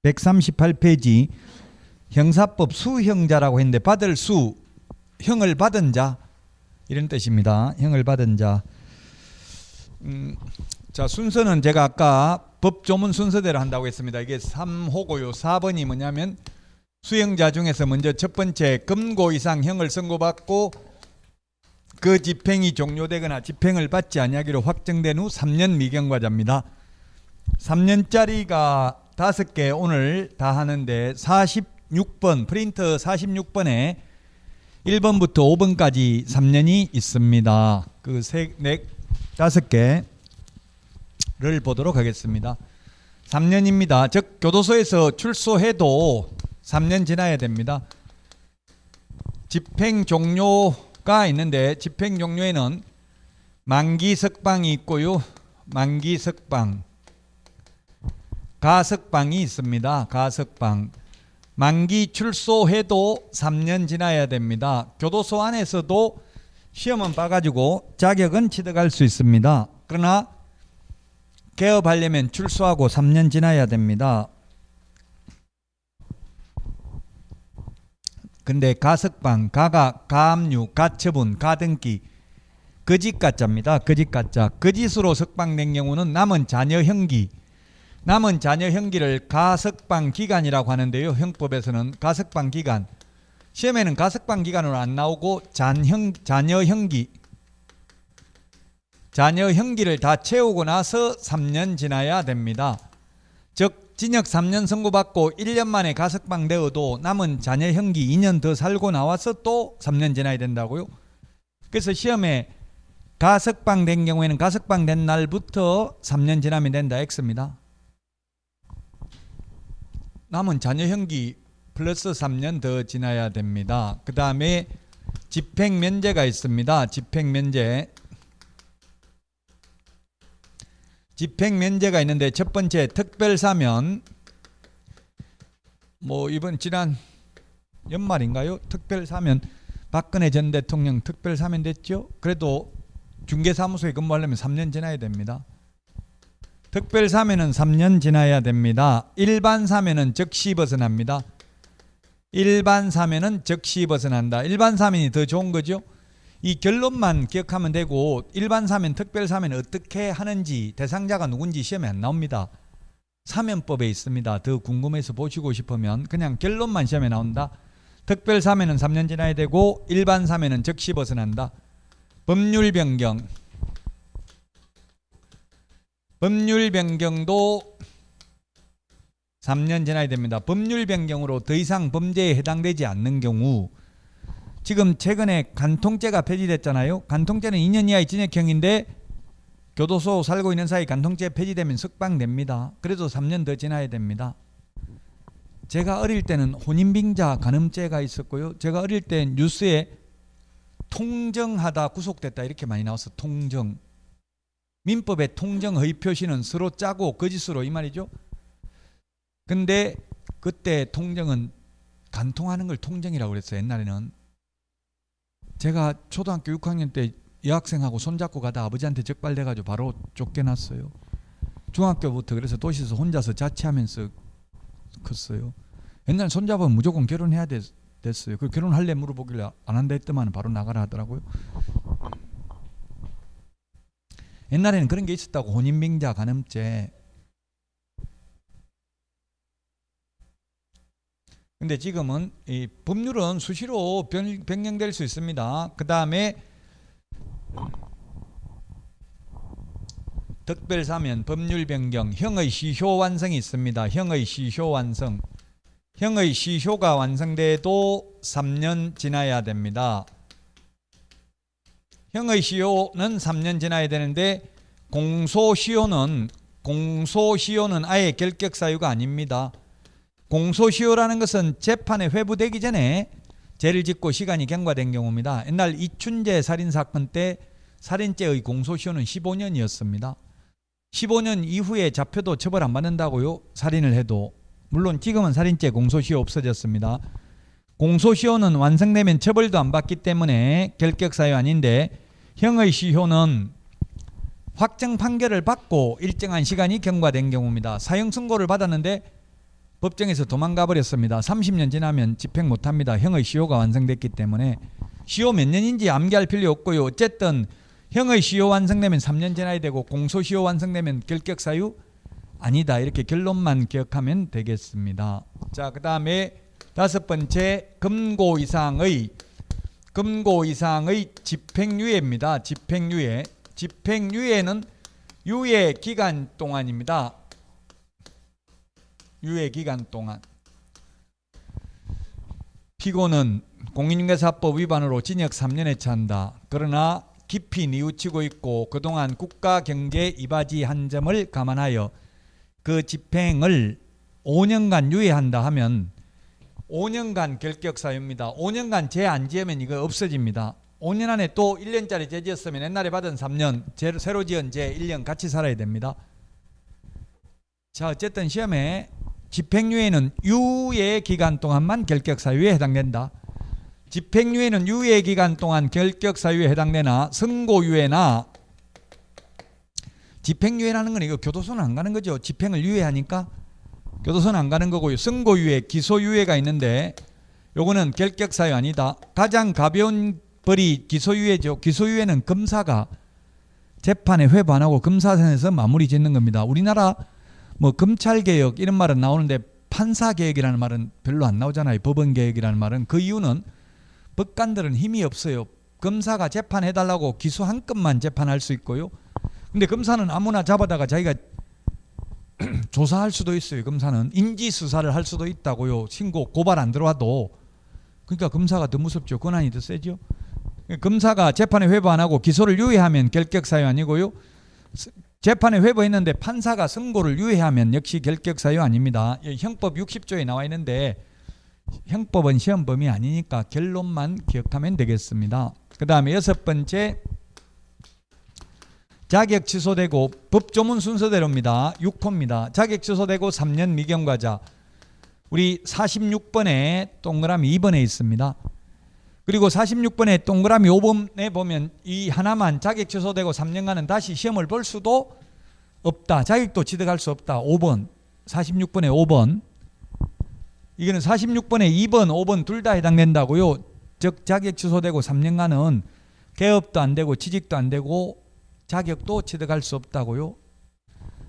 138페이지 형사법 수형자라고 했는데 받을 수, 형을 받은 자 이런 뜻입니다. 형을 받은 자. 자, 순서는 제가 아까 법조문 순서대로 한다고 했습니다. 이게 3호고요. 4번이 뭐냐면 수형자 중에서 먼저 첫 번째 금고 이상 형을 선고받고 그 집행이 종료되거나 집행을 받지 아니하기로 확정된 후 3년 미경과자입니다. 3년짜리가 5개 오늘 다 하는데 46번 프린터 46번에 1번부터 5번까지 3년이 있습니다. 그 5개를 보도록 하겠습니다. 3년입니다. 즉 교도소에서 출소해도 3년 지나야 됩니다. 집행 종료가 있는데 집행 종료에는 만기 석방이 있고요. 만기 석방, 가석방이 있습니다. 가석방. 만기 출소해도 3년 지나야 됩니다. 교도소 안에서도 시험은 봐가지고 자격은 취득할 수 있습니다. 그러나 개업하려면 출소하고 3년 지나야 됩니다. 근데 가석방, 가가 가압류, 가처분, 가등기, 거짓가짜입니다. 거짓가짜. 거짓으로 석방된 경우는 남은 자녀 형기, 남은 자녀 형기를 가석방 기간이라고 하는데요. 형법에서는 가석방 기간, 시험에는 가석방 기간으로 안 나오고 자녀 형기를 다 채우고 나서 3년 지나야 됩니다. 즉 징역 3년 선고받고 1년 만에 가석방 되어도 남은 자녀 형기 2년 더 살고 나와서 또 3년 지나야 된다고요. 그래서 시험에 가석방 된 경우에는 가석방 된 날부터 3년 지나면 된다 X입니다. 남은 자녀 형기 플러스 3년 더 지나야 됩니다. 그 다음에 집행면제가 있습니다. 집행면제. 집행면제가 있는데 첫 번째 특별사면, 뭐 이번 지난 연말인가요? 특별사면, 박근혜 전 대통령 특별사면 됐죠? 그래도 중개사무소에 근무하려면 3년 지나야 됩니다. 특별사면은 3년 지나야 됩니다. 일반사면은 즉시 벗어납니다. 일반사면은 즉시 벗어난다. 일반사면이 더 좋은 거죠. 이 결론만 기억하면 되고 일반사면, 특별사면 어떻게 하는지 대상자가 누군지 시험에 안 나옵니다. 사면법에 있습니다. 더 궁금해서 보시고 싶으면 그냥 결론만 시험에 나온다. 특별사면은 3년 지나야 되고 일반사면은 즉시 벗어난다. 법률 변경. 법률 변경도 3년 지나야 됩니다. 법률 변경으로 더 이상 범죄에 해당되지 않는 경우, 지금 최근에 간통죄가 폐지됐잖아요. 간통죄는 2년 이하의 징역형인데 교도소 살고 있는 사이 간통죄 폐지되면 석방됩니다. 그래도 3년 더 지나야 됩니다. 제가 어릴 때는 혼인빙자 간음죄가 있었고요. 제가 어릴 때 뉴스에 통정하다 구속됐다 이렇게 많이 나와서 통정. 민법의 통정 허위 표시는 서로 짜고 거짓으로 이 말이죠. 근데 그때 통정은 간통하는 걸 통정이라고 그랬어요. 옛날에는. 제가 초등학교 6학년 때 여학생하고 손잡고 가다 아버지한테 적발돼가지고 바로 쫓겨났어요. 중학교부터 그래서 도시에서 혼자서 자취하면서 컸어요. 옛날에 손잡으면 무조건 결혼해야 됐어요. 그 결혼할래 물어보길래 안 한다 했더만 바로 나가라 하더라고요. 옛날에는 그런 게 있었다고. 혼인빙자 간음죄. 근데 지금은 이 법률은 수시로 변경될 수 있습니다. 그 다음에 특별사면, 법률 변경, 형의 시효 완성이 있습니다. 형의 시효 완성. 형의 시효가 완성돼도 3년 지나야 됩니다. 형의 시효는 3년 지나야 되는데 공소시효는 아예 결격 사유가 아닙니다. 공소시효라는 것은 재판에 회부되기 전에 죄를 짓고 시간이 경과된 경우입니다. 옛날 이춘재 살인사건 때 살인죄의 공소시효는 15년이었습니다. 15년 이후에 잡혀도 처벌 안 받는다고요. 살인을 해도. 물론 지금은 살인죄 공소시효 없어졌습니다. 공소시효는 완성되면 처벌도 안 받기 때문에 결격사유 아닌데, 형의 시효는 확정 판결을 받고 일정한 시간이 경과된 경우입니다. 사형 선고를 받았는데 법정에서 도망가 버렸습니다. 30년 지나면 집행 못합니다. 형의 시효가 완성됐기 때문에. 시효 몇 년인지 암기할 필요 없고요. 어쨌든 형의 시효 완성되면 3년 지나야 되고 공소시효 완성되면 결격사유 아니다. 이렇게 결론만 기억하면 되겠습니다. 자, 그 다음에 5번째 금고 이상의 집행유예입니다. 집행유예. 집행유예는 유예 기간 동안입니다. 유예 기간 동안. 피고는 공인중개사법 위반으로 징역 3년에 처한다. 그러나 깊이 뉘우치고 있고 그동안 국가 경제 이바지한 점을 감안하여 그 집행을 5년간 유예한다 하면 5년간 결격사유입니다. 5년간 죄 안 지으면 이거 없어집니다. 5년 안에 또 1년짜리 죄 지었으면 옛날에 받은 3년, 새로 지은 죄 1년 같이 살아야 됩니다. 자, 어쨌든 시험에 집행유예는 유예 기간 동안만 결격사유에 해당된다. 집행유예는 유예 기간 동안 결격사유에 해당되나 선고유예나 집행유예라는 건 이거 교도소는 안 가는 거죠. 집행을 유예하니까 교도소는 안 가는 거고요. 선고유예, 기소유예가 있는데 요거는 결격사유 아니다. 가장 가벼운 벌이 기소유예죠. 기소유예는 검사가 재판에 회부 안 하고 검사선에서 마무리 짓는 겁니다. 우리나라 뭐 검찰개혁 이런 말은 나오는데 판사개혁이라는 말은 별로 안 나오잖아요. 법원개혁이라는 말은. 그 이유는 법관들은 힘이 없어요. 검사가 재판해달라고 기소 한 건만 재판할 수 있고요. 근데 검사는 아무나 잡아다가 자기가 조사할 수도 있어요. 검사는 인지수사를 할 수도 있다고요. 신고 고발 안 들어와도. 그러니까 검사가 더 무섭죠. 권한이 더 세죠. 검사가 재판에 회부 안 하고 기소를 유예하면 결격사유 아니고요. 재판에 회부했는데 판사가 선고를 유예하면 역시 결격사유 아닙니다. 형법 60조에 나와 있는데 형법은 시험 범위 아니니까 결론만 기억하면 되겠습니다. 그 다음에 6번째 자격 취소되고 법조문 순서대로입니다. 6호입니다. 자격 취소되고 3년 미경과자. 우리 46번에 동그라미 2번에 있습니다. 그리고 46번에 동그라미 5번에 보면 이 하나만 자격 취소되고 3년간은 다시 시험을 볼 수도 없다. 자격도 취득할 수 없다. 5번. 46번에 5번. 이거는 46번에 2번, 5번 둘 다 해당된다고요. 즉 자격 취소되고 3년간은 개업도 안 되고 취직도 안 되고 자격도 취득할 수 없다고요.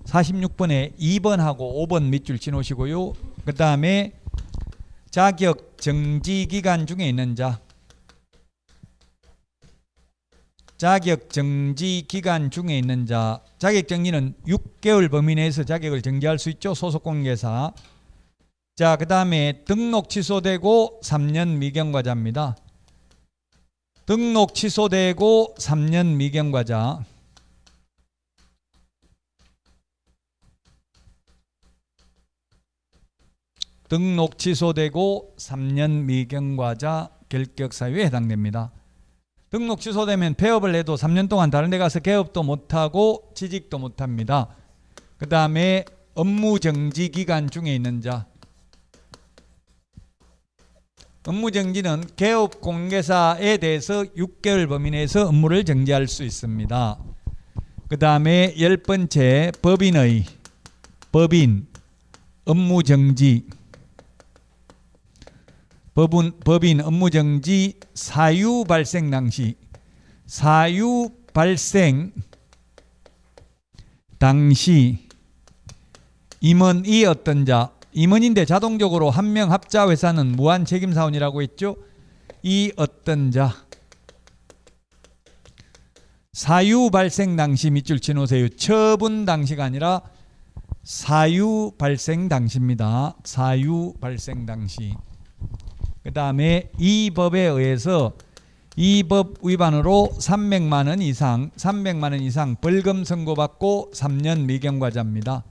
46번에 2번하고 5번 밑줄 치놓으시고요. 그 다음에 자격 정지 기간 중에 있는 자. 자격 정지 기간 중에 있는 자. 자격 정지는 6개월 범위 내에서 자격을 정지할 수 있죠. 소속 공개사. 자, 그 다음에 등록 취소되고 3년 미경과자입니다. 등록 취소되고 3년 미경과자. 등록 취소되고 3년 미경과자 결격사유에 해당됩니다. 등록 취소되면 폐업을 해도 3년 동안 다른 데 가서 개업도 못하고 취직도 못합니다. 그 다음에 업무정지 기간 중에 있는 자. 업무정지는 개업 공개사에 대해서 6개월 범위 내에서 업무를 정지할 수 있습니다. 그 다음에 10번째 법인 업무정지. 법인 업무정지 사유 발생 당시 임원이 어떤 자. 임원인데 자동적으로 한 명 합자 회사는 무한 책임 사원이라고 했죠. 이 어떤 자. 사유 발생 당시 밑줄 치놓으세요. 처분 당시가 아니라 사유 발생 당시입니다. 사유 발생 당시. 그 다음에 이 법에 의해서 이 법 위반으로 300만 원 이상 벌금 선고받고 3년 미경과자입니다.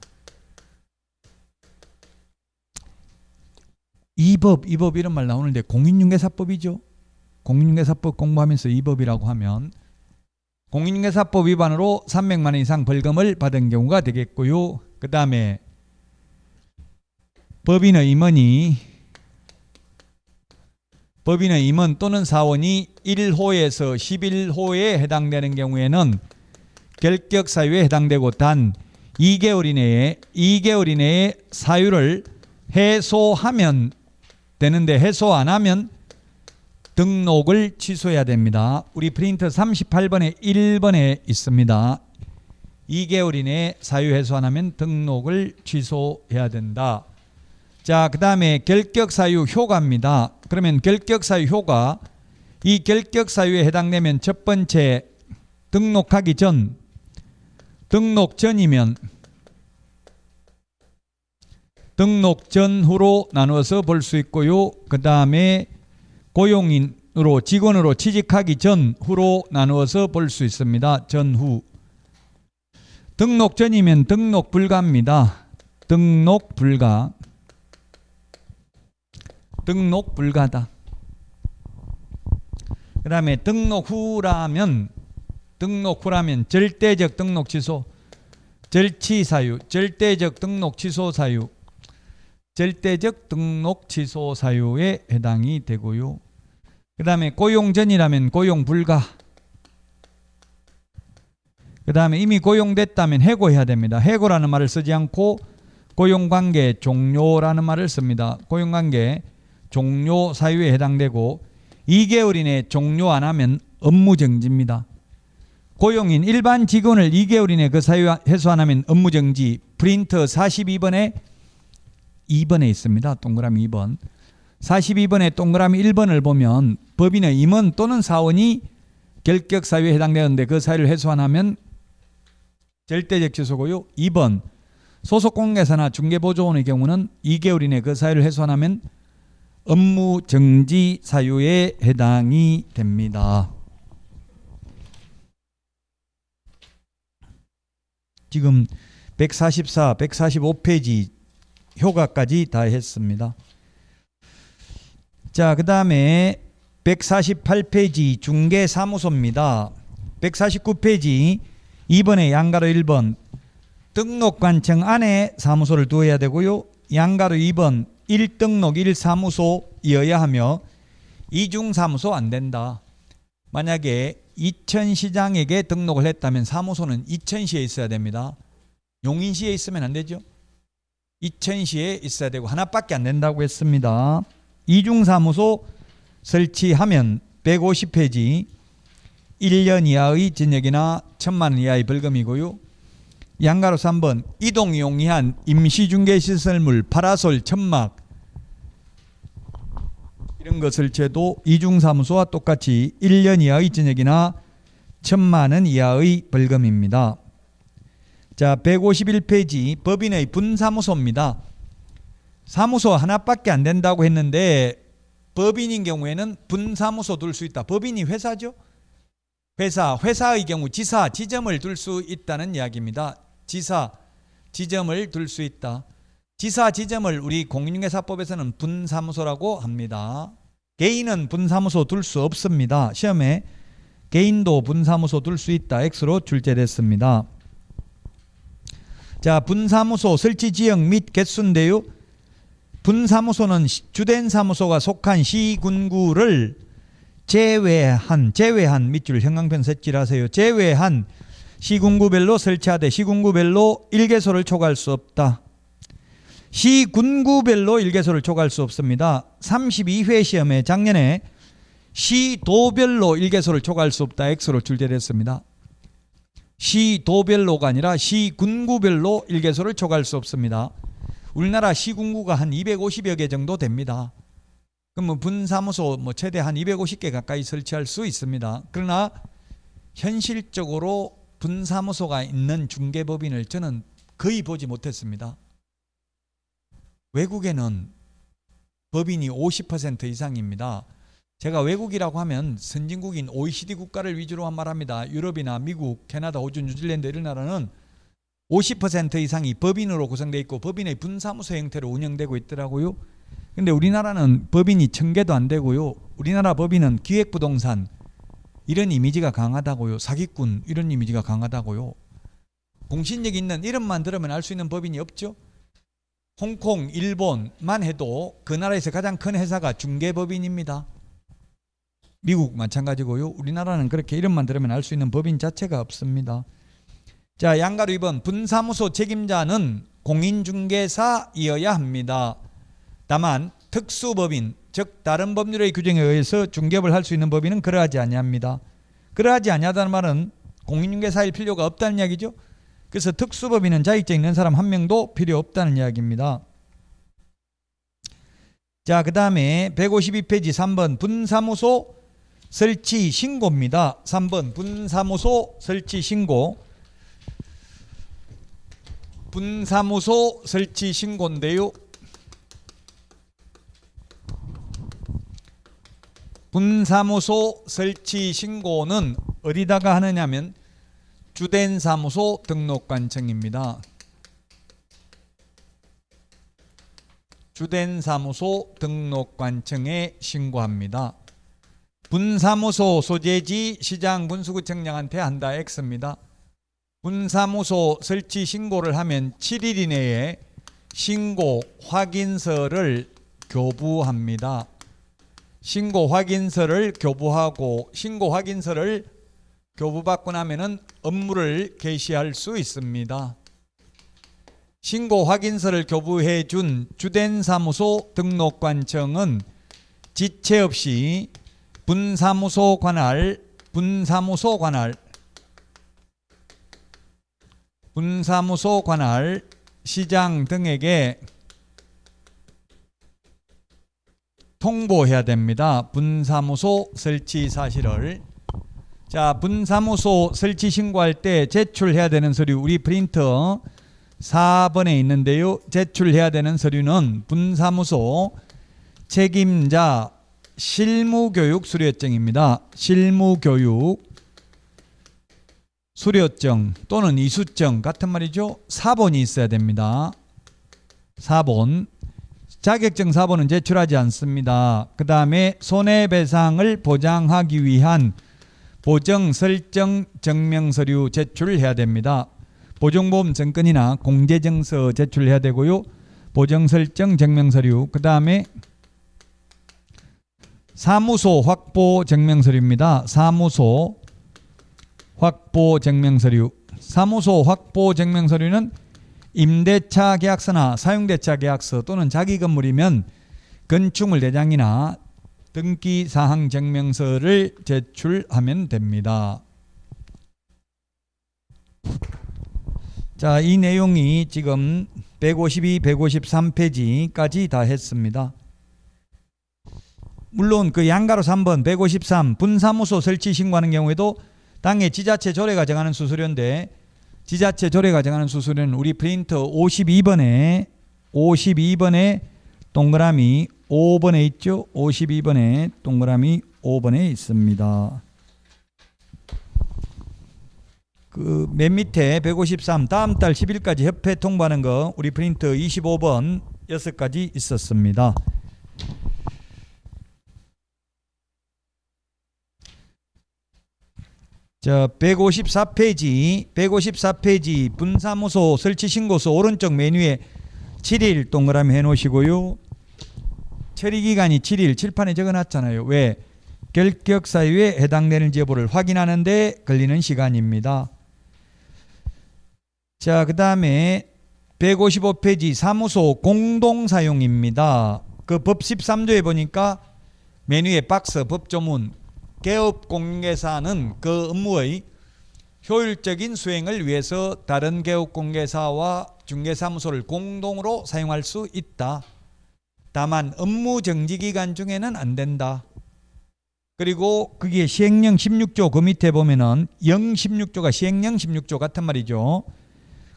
이 법 이런 말 나오는데 공인중개사법이죠. 공인중개사법 공부하면서 이 법이라고 하면 공인중개사법 위반으로 300만 원 이상 벌금을 받은 경우가 되겠고요. 그 다음에 법인의 임원 또는 사원이 1호에서 11호에 해당되는 경우에는 결격사유에 해당되고 단 2개월 이내에 사유를 해소하면 되는데 해소 안 하면 등록을 취소해야 됩니다. 우리 프린터 38번에 1번에 있습니다. 2개월 이내에 사유 해소 안 하면 등록을 취소해야 된다. 자, 그 다음에 결격사유 효과입니다. 그러면 결격사유 효과, 이 결격사유에 해당되면 첫 번째 등록하기 전, 등록 전이면 등록 전후로 나누어서 볼 수 있고요. 그 다음에 고용인으로 직원으로 취직하기 전후로 나누어서 볼 수 있습니다. 전후. 등록 전이면 등록 불가입니다. 등록 불가. 등록 불가다. 그 다음에 등록 후라면 절대적 등록 취소, 절취 사유, 절대적 등록 취소 사유, 절대적 등록 취소 사유에 해당이 되고요. 그 다음에 고용 전이라면 고용 불가. 그 다음에 이미 고용됐다면 해고해야 됩니다. 해고라는 말을 쓰지 않고 고용관계 종료라는 말을 씁니다. 고용관계 종료 사유에 해당되고 2개월 이내에 종료 안 하면 업무정지입니다. 고용인 일반 직원을 2개월 이내에 그 사유 해소 안 하면 업무정지. 프린터 42번에 2번에 있습니다. 동그라미 2번. 42번에 동그라미 1번을 보면 법인의 임원 또는 사원이 결격 사유에 해당되는데 그 사유를 해소 안 하면 절대적 취소고요. 2번 소속공개사나 중개보조원의 경우는 2개월 이내 그 사유를 해소 안 하면 업무 정지 사유에 해당이 됩니다. 지금 144, 145페이지 효과까지 다 했습니다. 자, 그 다음에 148페이지 중개사무소입니다. 149페이지 2번에 양가로 1번 등록관청 안에 사무소를 두어야 되고요. 양가로 2번 1등록 1사무소이어야 하며 이중사무소 안 된다. 만약에 이천시장에게 등록을 했다면 사무소는 이천시에 있어야 됩니다. 용인시에 있으면 안 되죠. 이천시에 있어야 되고 하나밖에 안 된다고 했습니다. 이중사무소 설치하면 150페이지 1년 이하의 징역이나 1,000만 원 이하의 벌금이고요. 양가로 3번 이동 용이한 임시중개시설물 파라솔 천막 이런 거 설치해도 이중사무소와 똑같이 1년 이하의 징역이나 1,000만 원 이하의 벌금입니다. 자, 151페이지 법인의 분사무소입니다. 사무소 하나밖에 안 된다고 했는데 법인인 경우에는 분사무소 둘 수 있다. 법인이 회사죠. 회사의 경우 지사, 지점을 둘 수 있다는 이야기입니다. 지사, 지점을 둘 수 있다. 지사, 지점을 우리 공인중개사법에서는 분사무소라고 합니다. 개인은 분사무소 둘 수 없습니다. 시험에 개인도 분사무소 둘 수 있다. X로 출제됐습니다. 자, 분사무소 설치 지역 및 개수인데요. 분사무소는 주된 사무소가 속한 시군구를 제외한 밑줄 형광펜 색칠하세요. 제외한 시군구별로 설치하되 시군구별로 1개소를 초과할 수 없다. 시군구별로 1개소를 초과할 수 없습니다. 32회 시험에 작년에 시도별로 1개소를 초과할 수 없다. X로 출제됐습니다. 시도별로가 아니라 시군구별로 1개소를 초과할 수 없습니다. 우리나라 시군구가 한 250여 개 정도 됩니다. 그럼 분사무소 최대 한 250개 가까이 설치할 수 있습니다. 그러나 현실적으로 분사무소가 있는 중개법인을 저는 거의 보지 못했습니다. 외국에는 법인이 50% 이상입니다. 제가 외국이라고 하면 선진국인 OECD 국가를 위주로 한 말합니다. 유럽이나 미국, 캐나다, 호주, 뉴질랜드 이런 나라는 50% 이상이 법인으로 구성되어 있고 법인의 분사무소 형태로 운영되고 있더라고요. 근데 우리나라는 법인이 1000개도 안 되고요. 우리나라 법인은 기획부동산 이런 이미지가 강하다고요. 사기꾼 이런 이미지가 강하다고요. 공신력 있는 이름만 들으면 알 수 있는 법인이 없죠. 홍콩, 일본만 해도 그 나라에서 가장 큰 회사가 중개법인입니다. 미국 마찬가지고요. 우리나라는 그렇게 이름만 들으면 알 수 있는 법인 자체가 없습니다. 자, 양가로 2번 분사무소 책임자는 공인중개사이어야 합니다. 다만 특수법인, 즉 다른 법률의 규정에 의해서 중개업을 할 수 있는 법인은 그러하지 아니합니다. 그러하지 아니하다는 말은 공인중개사일 필요가 없다는 이야기죠. 그래서 특수법인은 자격증 있는 사람 한 명도 필요 없다는 이야기입니다. 자, 그 다음에 152페이지 3번 분사무소 설치 신고입니다. 3번 분사무소 설치 신고. 분사무소 설치 신고인데요. 분사무소 설치 신고는 어디다가 하느냐면 주된 사무소 등록관청입니다. 주된 사무소 등록관청에 신고합니다. 분사무소 소재지 시장 분수구청장한테 한다 X입니다. 분사무소 설치 신고를 하면 7일 이내에 신고 확인서를 교부합니다. 신고 확인서를 교부하고 신고 확인서를 교부받고 나면은 업무를 개시할 수 있습니다. 신고 확인서를 교부해 준 주된 사무소 등록관청은 지체 없이 분사무소 관할 시장 등에게 통보해야 됩니다. 분사무소 설치 사실을. 자, 분사무소 설치 신고할 때 제출해야 되는 서류, 우리 프린터 4번에 있는데요. 제출해야 되는 서류는 분사무소 책임자 실무교육 수료증입니다. 실무교육 수료증 또는 이수증 같은 말이죠. 4번이 있어야 됩니다. 4번. 자격증 4번은 제출하지 않습니다. 그 다음에 손해배상을 보장하기 위한 보정 설정 증명서류 제출해야 됩니다. 보증보험 증권이나 공제증서 제출해야 되고요. 보정 설정 증명서류. 그 다음에 사무소 확보 증명서류입니다. 사무소 확보 증명서류. 사무소 확보 증명서류는 임대차 계약서나 사용대차 계약서 또는 자기 건물이면 건축물 대장이나 등기사항 증명서를 제출하면 됩니다. 자, 이 내용이 지금 152, 153페이지까지 다 했습니다. 물론 그 양가로 3번 153 분사무소 설치 신고하는 경우에도 당해 지자체 조례가 정하는 수수료인데 지자체 조례가 정하는 수수료는 우리 프린터 52번에 동그라미 5번에 있죠. 52번에 동그라미 5번에 있습니다. 그 맨 밑에 153 다음 달 10일까지 협회 통보하는 거 우리 프린터 25번 6가지 있었습니다. 자, 154페이지 분사무소 설치 신고서 오른쪽 메뉴에 7일 동그라미 해놓으시고요. 처리기간이 7일 칠판에 적어놨잖아요. 왜? 결격사유에 해당되는지 여부를 확인하는데 걸리는 시간입니다. 자, 그 다음에 155페이지 사무소 공동사용입니다. 그 법 13조에 보니까 메뉴에 박스 법조문 개업공개사는 그 업무의 효율적인 수행을 위해서 다른 개업공개사와 중개사무소를 공동으로 사용할 수 있다. 다만 업무 정지기간 중에는 안 된다. 그리고 그게 시행령 16조 그 밑에 보면은 016조가 시행령 16조 같은 말이죠.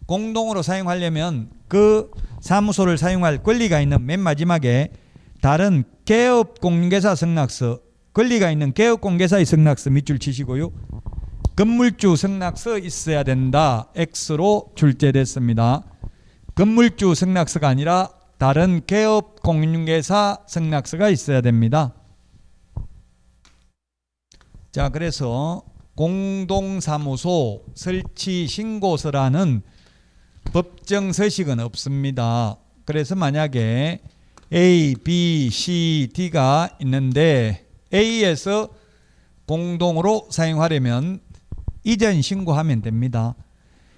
공동으로 사용하려면 그 사무소를 사용할 권리가 있는 맨 마지막에 다른 개업공개사 승낙서, 권리가 있는 개업공개사의 승낙서 밑줄 치시고요. 건물주 승낙서 있어야 된다. X로 출제됐습니다. 건물주 승낙서가 아니라 다른 개업공개사 승낙서가 있어야 됩니다. 자, 그래서 공동사무소 설치 신고서라는 법정 서식은 없습니다. 그래서 만약에 A, B, C, D가 있는데 A에서 공동으로 사용하려면 이전 신고하면 됩니다.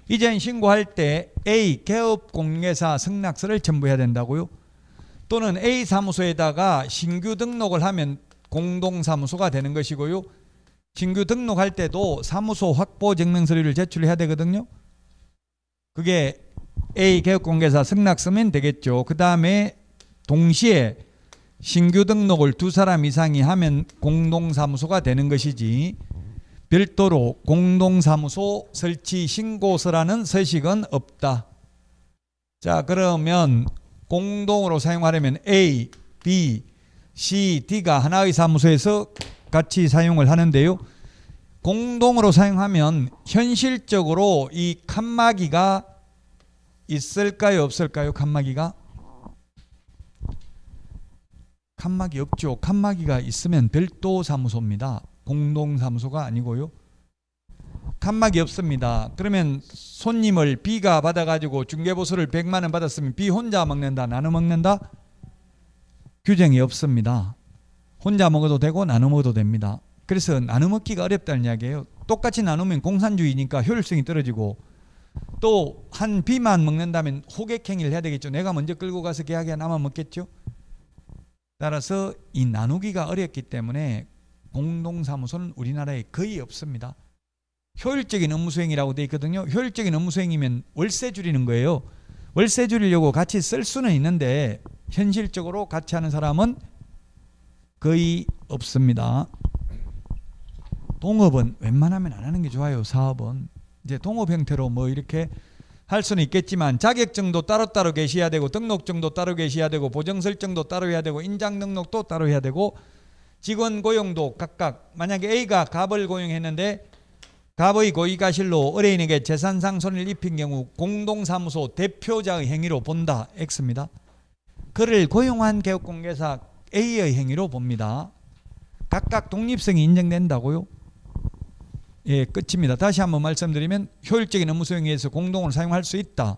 이전 신고할 때 A 개업공개사 승낙서를 첨부해야 된다고요. 또는 A 사무소에다가 신규 등록을 하면 공동사무소가 되는 것이고요. 신규 등록할 때도 사무소 확보 증명 서류를 제출해야 되거든요. 그게 A 개업공개사 승낙서면 되겠죠. 그 다음에 동시에 신규 등록을 2사람 이상이 하면 공동사무소가 되는 것이지, 별도로 공동사무소 설치 신고서라는 서식은 없다. 자, 그러면 공동으로 사용하려면 A, B, C, D가 하나의 사무소에서 같이 사용을 하는데요. 공동으로 사용하면 현실적으로 이 칸막이가 있을까요, 없을까요? 칸막이가? 칸막이 없죠. 칸막이가 있으면 별도 사무소입니다. 공동사무소가 아니고요. 칸막이 없습니다. 그러면 손님을 B가 받아가지고 중개보수를 100만 원 받았으면 B 혼자 먹는다, 나눠 먹는다? 규정이 없습니다. 혼자 먹어도 되고 나눠 먹어도 됩니다. 그래서 나눠 먹기가 어렵다는 이야기예요. 똑같이 나누면 공산주의니까 효율성이 떨어지고, 또 한 B만 먹는다면 호객행위를 해야 되겠죠. 내가 먼저 끌고 가서 계약에 나만 먹겠죠. 따라서 이 나누기가 어렵기 때문에 공동사무소는 우리나라에 거의 없습니다. 효율적인 업무수행이라고 되어 있거든요. 효율적인 업무수행이면 월세 줄이는 거예요. 월세 줄이려고 같이 쓸 수는 있는데 현실적으로 같이 하는 사람은 거의 없습니다. 동업은 웬만하면 안 하는 게 좋아요. 사업은 이제 동업 형태로 뭐 이렇게 할 수는 있겠지만 자격증도 따로따로 계셔야 되고, 등록증도 따로 계셔야 되고, 보정설정도 따로 해야 되고, 인장 등록도 따로 해야 되고, 직원 고용도 각각, 만약에 A가 갑을 고용했는데 갑의 고의가실로 의뢰인에게 재산상 손해를 입힌 경우 공동사무소 대표자의 행위로 본다. X입니다. 그를 고용한 개업공개사 A의 행위로 봅니다. 각각 독립성이 인정된다고요? 예, 끝입니다. 다시 한번 말씀드리면 효율적인 업무 수행에 의해서 공동으로 사용할 수 있다.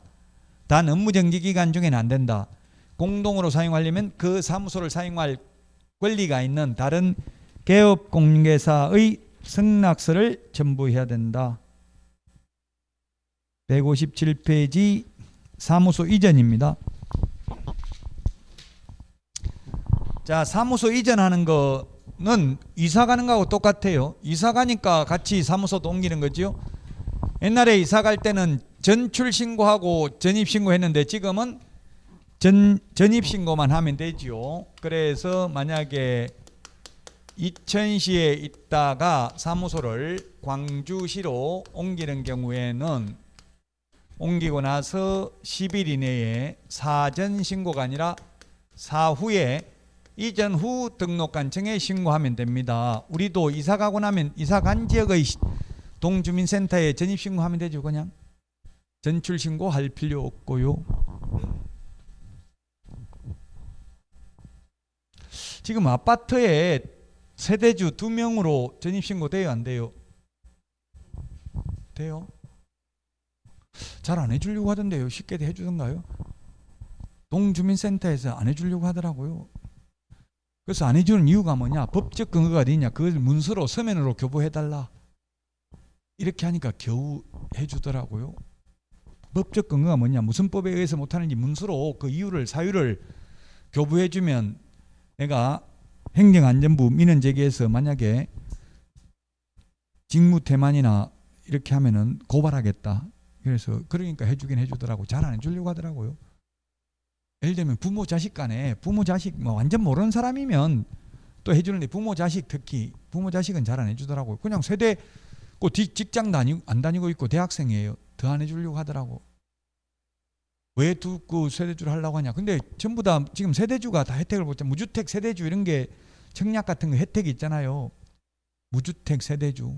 단 업무정지 기간 중에는 안 된다. 공동으로 사용하려면 그 사무소를 사용할 권리가 있는 다른 개업공개사의 승낙서를 첨부해야 된다. 157페이지 사무소 이전입니다. 자, 사무소 이전하는 거는 이사 가는 거하고 똑같아요. 이사 가니까 같이 사무소도 옮기는 거죠. 옛날에 이사 갈 때는 전출 신고하고 전입 신고했는데 지금은 전입 신고만 하면 되죠. 그래서 만약에 이천시에 있다가 사무소를 광주시로 옮기는 경우에는 옮기고 나서 10일 이내에 사전 신고가 아니라 사후에 이전 후 등록관청에 신고하면 됩니다. 우리도 이사 가고 나면 이사 간 지역의 동주민센터에 전입 신고하면 되죠. 그냥 전출 신고할 필요 없고요. 지금 아파트에 세대주 2명으로 전입 신고 돼요, 안 돼요? 돼요? 잘 안 해주려고 하던데요. 쉽게 해주던가요? 동주민센터에서 안 해주려고 하더라고요. 그래서 안 해주는 이유가 뭐냐? 법적 근거가 어디 있냐? 그걸 문서로 서면으로 교부해달라. 이렇게 하니까 겨우 해주더라고요. 법적 근거가 뭐냐? 무슨 법에 의해서 못하는지 문서로 그 이유를, 사유를 교부해주면 내가 행정안전부 민원 제기해서 만약에 직무태만이나 이렇게 하면은 고발하겠다. 그래서 그러니까 해주긴 해주더라고. 잘 안 해주려고 하더라고요. 예를 들면 부모 자식 간에, 부모 자식 뭐 완전 모르는 사람이면 또 해주는데 부모 자식, 특히 부모 자식은 잘 안 해주더라고요. 그냥 세대 직장 안 다니고 있고 대학생이에요. 더 안 해주려고 하더라고. 왜 두고 세대주를 하려고 하냐? 근데 전부 다 지금 세대주가 다 혜택을 보자. 무주택 세대주 이런 게 청약 같은 거 혜택이 있잖아요. 무주택 세대주.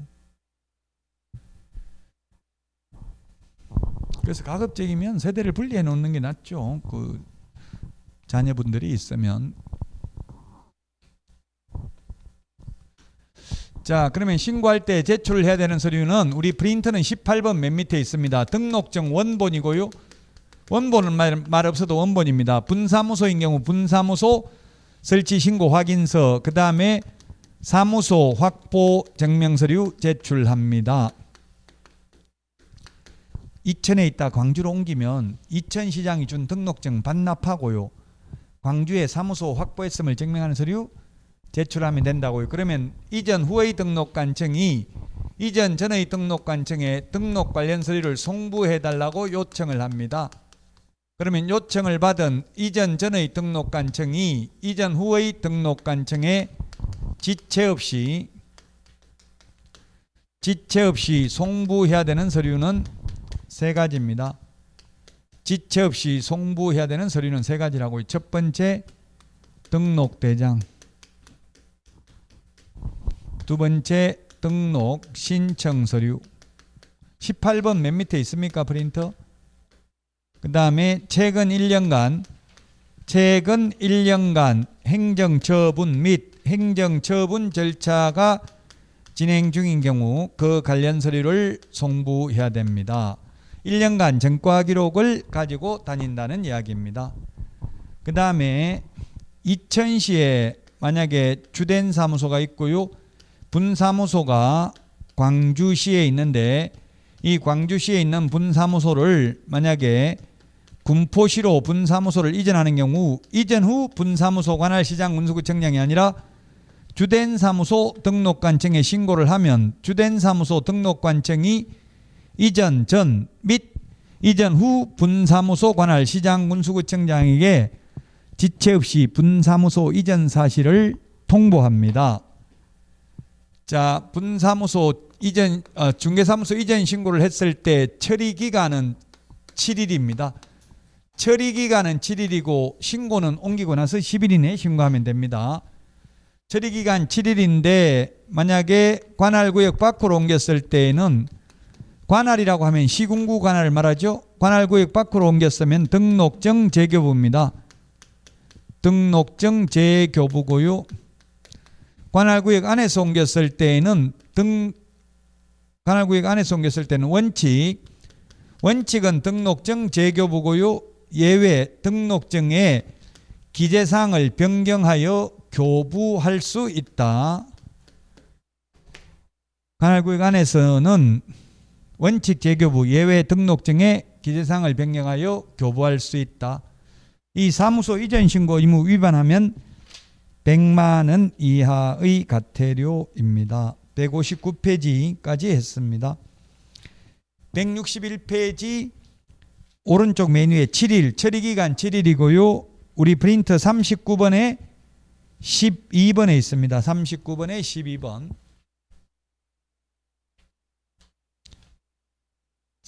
그래서 가급적이면 세대를 분리해 놓는 게 낫죠. 그 자녀분들이 있으면. 자, 그러면 신고할 때 제출을 해야 되는 서류는 우리 프린터는 18번 맨 밑에 있습니다. 등록증 원본이고요. 원본은 말 없어도 원본입니다. 분사무소인 경우 분사무소 설치 신고 확인서, 그 다음에 사무소 확보 증명서류 제출합니다. 이천에 있다 광주로 옮기면 이천시장이 준 등록증 반납하고요. 광주에 사무소 확보했음을 증명하는 서류 제출하면 된다고요. 그러면 이전 후의 등록관청이 이전 전의 등록관청에 등록 관련 서류를 송부해달라고 요청을 합니다. 그러면 요청을 받은 이전 전의 등록관청이 이전 후의 등록관청에 지체 없이 송부해야 되는 서류는 세 가지입니다. 지체 없이 송부해야 되는 서류는 세 가지라고요. 첫 번째, 등록대장. 두 번째, 등록 신청 서류. 18번 맨 밑에 있습니까? 프린터. 그 다음에 최근 1년간 행정처분 및 행정처분 절차가 진행 중인 경우 그 관련 서류를 송부해야 됩니다. 1년간 전과 기록을 가지고 다닌다는 이야기입니다. 그 다음에 이천시에 만약에 주된 사무소가 있고요. 분사무소가 광주시에 있는데 이 광주시에 있는 분사무소를 만약에 군포시로 분사무소를 이전하는 경우 이전 후 분사무소 관할 시장 군수구청장이 아니라 주된 사무소 등록관청에 신고를 하면 주된 사무소 등록관청이 이전 전 및 이전 후 분사무소 관할 시장 군수구청장에게 지체 없이 분사무소 이전 사실을 통보합니다. 자, 분사무소 이전 중개사무소 이전 신고를 했을 때 처리 기간은 7일입니다. 처리 기간은 7일이고 신고는 옮기고 나서 10일 이내에 신고하면 됩니다. 처리 기간 7일인데 만약에 관할구역 밖으로 옮겼을 때에는 관할이라고 하면 시군구 관할을 말하죠. 관할구역 밖으로 옮겼으면 등록정 재교부입니다. 등록정 재교부고요. 관할구역 안에서 옮겼을 때에는 관할구역 안에서 옮겼을 때는 원칙은 등록정 재교부고요. 예외 등록정에 기재사항을 변경하여 교부할 수 있다. 관할구역 안에서는 원칙 재교부 예외 등록증에 기재사항을 변경하여 교부할 수 있다. 이 사무소 이전 신고 의무 위반하면 100만 원 이하의 과태료입니다. 159페이지까지 했습니다. 161페이지 오른쪽 메뉴에 7일 처리기간 7일이고요. 우리 프린터 39번에 12번에 있습니다. 39번에 12번.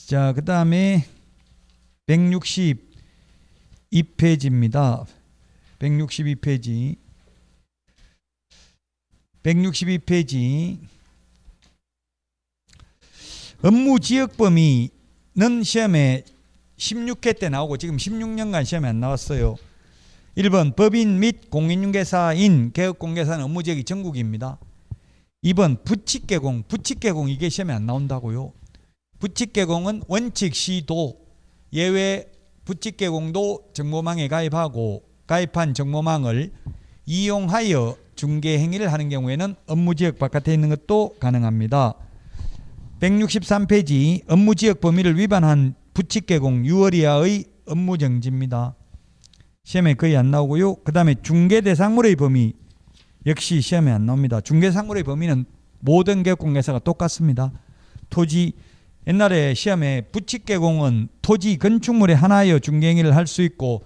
자, 그 다음에 162페이지입니다. 162페이지. 업무지역 범위는 시험에 16회 때 나오고 지금 16년간 시험에 안 나왔어요. 1번 법인 및 공인중개사인 개업공개사는 업무지역이 전국입니다. 2번 부칙개공 이게 시험에 안 나온다고요. 부칙개공은 원칙 시도 예외 부칙개공도 정보망에 가입하고 가입한 정보망을 이용하여 중개행위를 하는 경우에는 업무지역 바깥에 있는 것도 가능합니다. 163페이지 업무지역 범위를 위반한 부칙개공 6월 이하의 업무정지입니다. 시험에 거의 안 나오고요. 그 다음에 중개대상물의 범위 역시 시험에 안 나옵니다. 중개상물의 범위는 모든 개업공개사가 똑같습니다. 토지 옛날에 시험에 부칙개공은 토지 건축물의 하나여 중개행위를 할 수 있고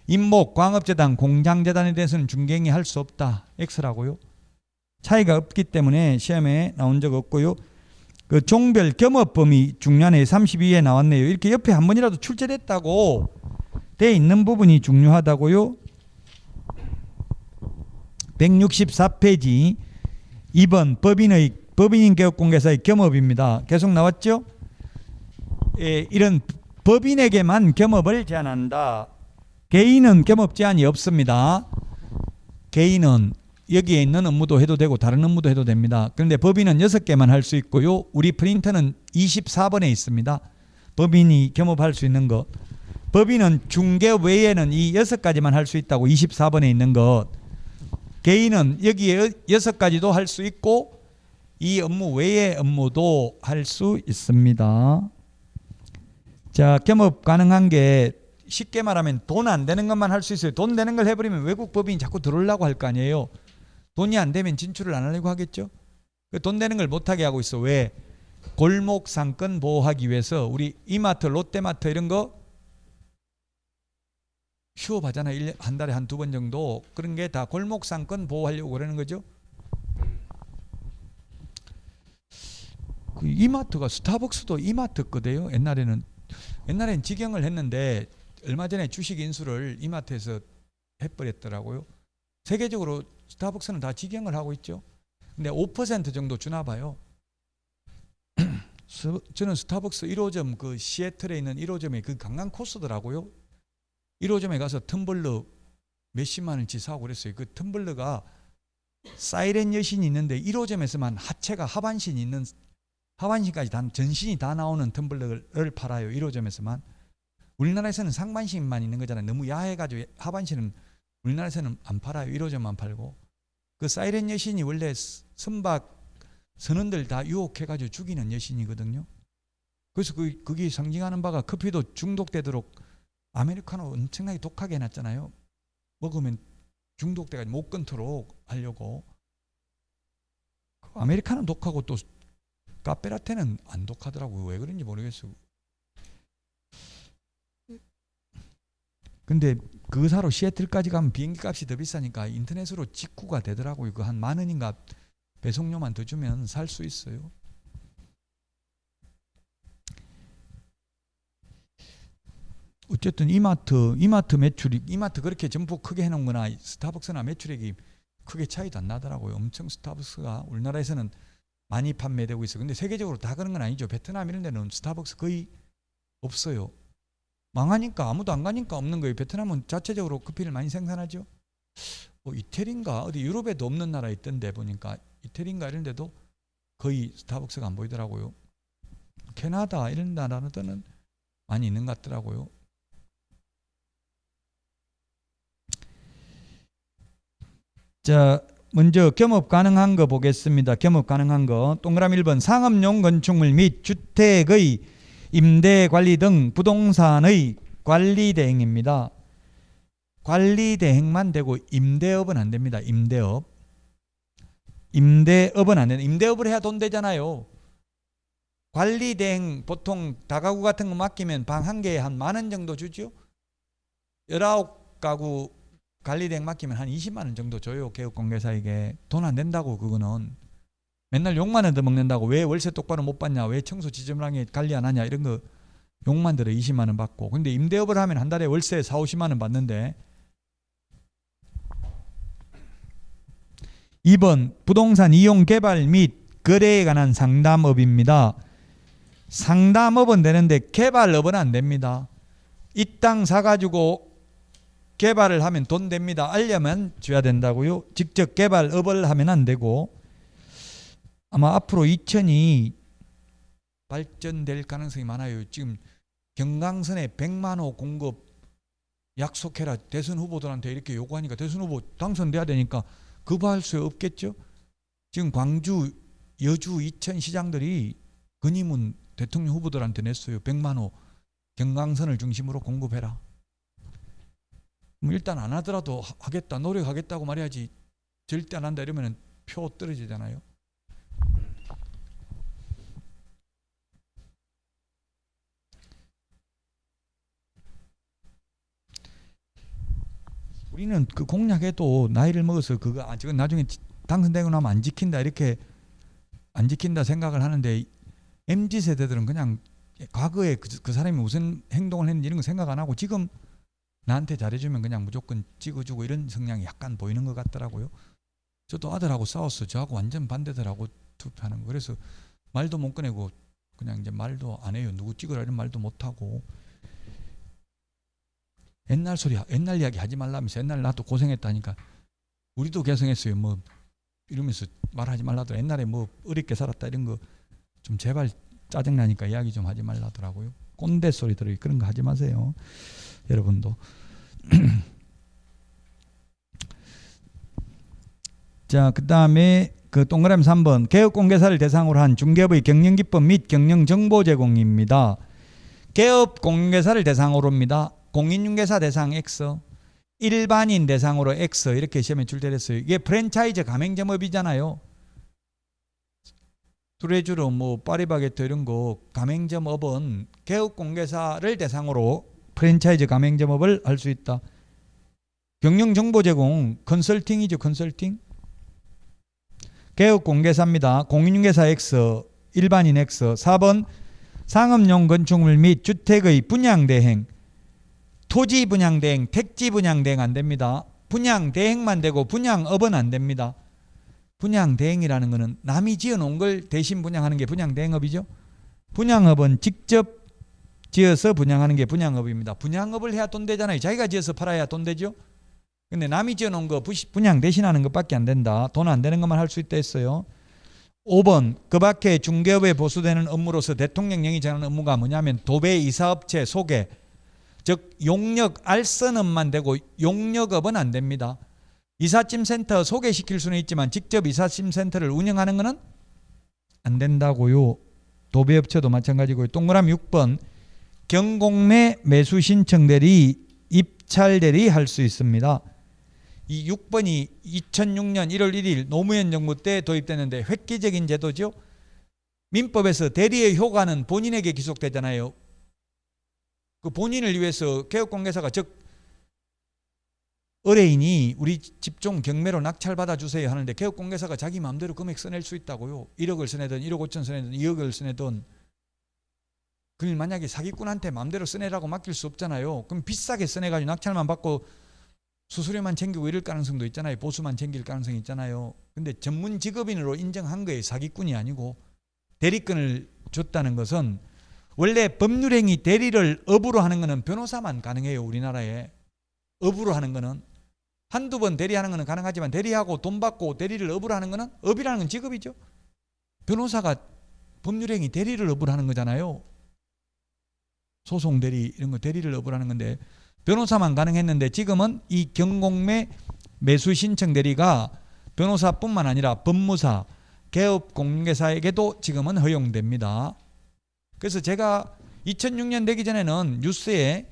임목, 광업재단, 공장재단에 대해서는 중개행위 할 수 없다. X라고요. 차이가 없기 때문에 시험에 나온 적 없고요. 그 종별 겸업 범위 중요하네요. 32에 나왔네요. 이렇게 옆에 한 번이라도 출제됐다고 돼 있는 부분이 중요하다고요. 164페이지 2번 법인인 개업공개사의 겸업입니다. 계속 나왔죠? 예, 이런 법인에게만 겸업을 제한한다. 개인은 겸업 제한이 없습니다. 개인은 여기에 있는 업무도 해도 되고 다른 업무도 해도 됩니다. 그런데 법인은 6개만 할 수 있고요. 우리 프린터는 24번에 있습니다. 법인이 겸업할 수 있는 것. 법인은 중개업 외에는 이 6가지만 할 수 있다고 24번에 있는 것. 개인은 여기에 6가지도 할 수 있고 이 업무 외의 업무도 할 수 있습니다. 자, 겸업 가능한 게 쉽게 말하면 돈 안 되는 것만 할 수 있어요. 돈 되는 걸 해버리면 외국 법인이 자꾸 들어오려고 할 거 아니에요. 돈이 안 되면 진출을 안 하려고 하겠죠. 돈 되는 걸 못하게 하고 있어. 왜? 골목 상권 보호하기 위해서 우리 이마트, 롯데마트 이런 거 휴업하잖아. 한 달에 한 두 번 정도. 그런 게 다 골목 상권 보호하려고 그러는 거죠. 그 이마트가 스타벅스도 이마트 거대요. 옛날에는 직영을 했는데 얼마 전에 주식 인수를 이마트에서 해버렸더라고요. 세계적으로 스타벅스는 다 직영을 하고 있죠. 근데 5% 정도 주나 봐요. 저는 스타벅스 1호점 그 시애틀에 있는 1호점에 그 관광 코스더라고요. 1호점에 가서 텀블러 몇십만 원치 사고 그랬어요. 그 텀블러가 사이렌 여신이 있는데 1호점에서만 하체가 하반신 있는 하반신까지 다 전신이 다 나오는 텀블러를 팔아요. 1호점에서만. 우리나라에서는 상반신만 있는 거잖아요. 너무 야해가지고 하반신은 우리나라에서는 안 팔아요. 1호점만 팔고. 그 사이렌 여신이 원래 선박 선원들 다 유혹해가지고 죽이는 여신이거든요. 그래서 그게 상징하는 바가 커피도 중독되도록 아메리카노 엄청나게 독하게 해놨잖아요. 먹으면 중독돼가지고 못 끊도록 하려고. 아메리카노 독하고 또 카페라테는 안 독하더라고요. 왜 그런지 모르겠어요. 근데 그 사로 시애틀까지 가면 비행기 값이 더 비싸니까 인터넷으로 직구가 되더라고요. 그 한 10,000원인가 배송료만 더 주면 살 수 있어요. 어쨌든 이마트 매출이 이마트 그렇게 전부 크게 해놓은 거나 스타벅스나 매출액이 크게 차이도 안 나더라고요. 엄청 스타벅스가 우리나라에서는 많이 판매되고 있어요. 근데 세계적으로 다 그런 건 아니죠. 베트남 이런 데는 스타벅스 거의 없어요. 망하니까 아무도 안 가니까 없는 거예요. 베트남은 자체적으로 커피를 많이 생산하죠. 이태리인가 어디 유럽에도 없는 나라에 있던데 보니까 이태리인가 이런 데도 거의 스타벅스가 안 보이더라고요. 캐나다 이런 나라들은 많이 있는 것 같더라고요. 자, 먼저 겸업 가능한 거 보겠습니다. 겸업 가능한 거. 동그라미 1번 상업용 건축물 및 주택의 임대 관리 등 부동산의 관리 대행입니다. 관리 대행만 되고 임대업은 안 됩니다. 임대업은 안 됩니다. 임대업을 해야 돈 되잖아요. 관리 대행 보통 다가구 같은 거 맡기면 방 한 개에 한 10,000원 정도 주죠. 19가구 관리 대행 맡기면 한 20만 원 정도 줘요. 개업공개사에게. 돈 안 된다고. 그거는 맨날 욕만 해도 먹는다고. 왜 월세 똑바로 못 받냐, 왜 청소 지저분하게 관리 안 하냐, 이런 거 욕만 들어 20만 원 받고. 근데 임대업을 하면 한 달에 월세 40-50만 원 받는데. 2번 부동산 이용 개발 및 거래에 관한 상담업입니다. 상담업은 되는데 개발업은 안 됩니다. 이 땅 사가지고 개발을 하면 돈 됩니다. 알려면 줘야 된다고요. 직접 개발업을 하면 안 되고. 아마 앞으로 이천이 발전될 가능성이 많아요. 지금 경강선에 100만 호 공급 약속해라 대선 후보들한테 이렇게 요구하니까 대선 후보 당선돼야 되니까 급할 수 없겠죠. 지금 광주, 여주, 이천 시장들이 건의문 대통령 후보들한테 냈어요. 100만 호 경강선을 중심으로 공급해라. 일단 안 하더라도 하겠다, 노력하겠다고 말해야지. 절대 안 한다 이러면 표 떨어지잖아요. 우리는 그 공약에도 나이를 먹어서 그거 지금 나중에 당선되고 나면 안 지킨다 이렇게 안 지킨다 생각을 하는데 MZ 세대들은 그냥 과거에 그 사람이 무슨 행동을 했는지 이런 거 생각 안 하고 지금 나한테 잘해주면 그냥 무조건 찍어주고 이런 성향이 약간 보이는 것 같더라고요. 저도 아들하고 싸웠어. 저하고 완전 반대더라고 투표하는 거. 그래서 말도 못 꺼내고 그냥 이제 말도 안 해요. 누구 찍으라 이런 말도 못 하고. 옛날 소리, 옛날 이야기 하지 말라면서 옛날 나도 고생했다니까. 우리도 개성했어요. 뭐 이러면서 말하지 말라더라. 옛날에 뭐 어렵게 살았다 이런 거 좀 제발 짜증나니까 이야기 좀 하지 말라더라고요. 꼰대 소리 들어요. 그런 거 하지 마세요. 여러분도. 자, 그 다음에 그 동그라미 3번 개업공개사를 대상으로 한 중개업의 경영기법 및 경영정보 제공입니다. 개업공개사를 대상으로입니다. 공인중개사 대상 X, 일반인 대상으로 X 이렇게 시험에 출제됐어요. 이게 프랜차이즈 가맹점업이잖아요. 투레쥬르 뭐 파리바게뜨 이런 거 가맹점업은 개업공개사를 대상으로 프랜차이즈 가맹점업을 할 수 있다. 경영정보 제공 컨설팅이죠. 컨설팅. 개업공개사입니다. 공인중개사 X, 일반인 X. 4번 상업용 건축물 및 주택의 분양대행, 토지 분양대행, 택지 분양대행 안 됩니다. 분양대행만 되고 분양업은 안 됩니다. 분양대행이라는 것은 남이 지어놓은 걸 대신 분양하는 게 분양대행업이죠. 분양업은 직접 지어서 분양하는 게 분양업입니다. 분양업을 해야 돈 되잖아요. 자기가 지어서 팔아야 돈 되죠. 근데 남이 지어놓은 거 분양 대신하는 것밖에 안 된다. 돈 안 되는 것만 할 수 있다 했어요. 5번 그 밖에 중개업에 보수되는 업무로서 대통령령이 정하는 업무가 뭐냐면 도배 이사업체 소개, 즉 용역 알선업만 되고 용역업은 안 됩니다. 이삿짐센터 소개시킬 수는 있지만 직접 이삿짐센터를 운영하는 것은 안 된다고요. 도배업체도 마찬가지고요. 동그라미 6번 경공매 매수 신청 대리, 입찰 대리 할 수 있습니다. 이 6번이 2006년 1월 1일 노무현 정부 때 도입됐는데 획기적인 제도죠. 민법에서 대리의 효과는 본인에게 기속되잖아요. 그 본인을 위해서 개업공개사가 즉 의뢰인이 우리 집중 경매로 낙찰받아 주세요 하는데 개업공개사가 자기 마음대로 금액 써낼 수 있다고요. 1억을 써내든 1억 5천 써내든 2억을 써내든. 그걸 만약에 사기꾼한테 마음대로 써내라고 맡길 수 없잖아요. 그럼 비싸게 써내가지고 낙찰만 받고 수수료만 챙기고 이럴 가능성도 있잖아요. 보수만 챙길 가능성이 있잖아요. 근데 전문 직업인으로 인정한 거예요. 사기꾼이 아니고. 대리권을 줬다는 것은 원래 법률행위 대리를 업으로 하는 거는 변호사만 가능해요. 우리나라에. 업으로 하는 거는. 한두 번 대리하는 거는 가능하지만 대리하고 돈 받고 대리를 업으로 하는 거는 업이라는 건 직업이죠. 변호사가 법률행위 대리를 업으로 하는 거잖아요. 소송 대리 이런 거 대리를 업으로 하는 건데 변호사만 가능했는데 지금은 이 경공매 매수 신청 대리가 변호사뿐만 아니라 법무사, 개업공개사에게도 지금은 허용됩니다. 그래서 제가 2006년 되기 전에는 뉴스에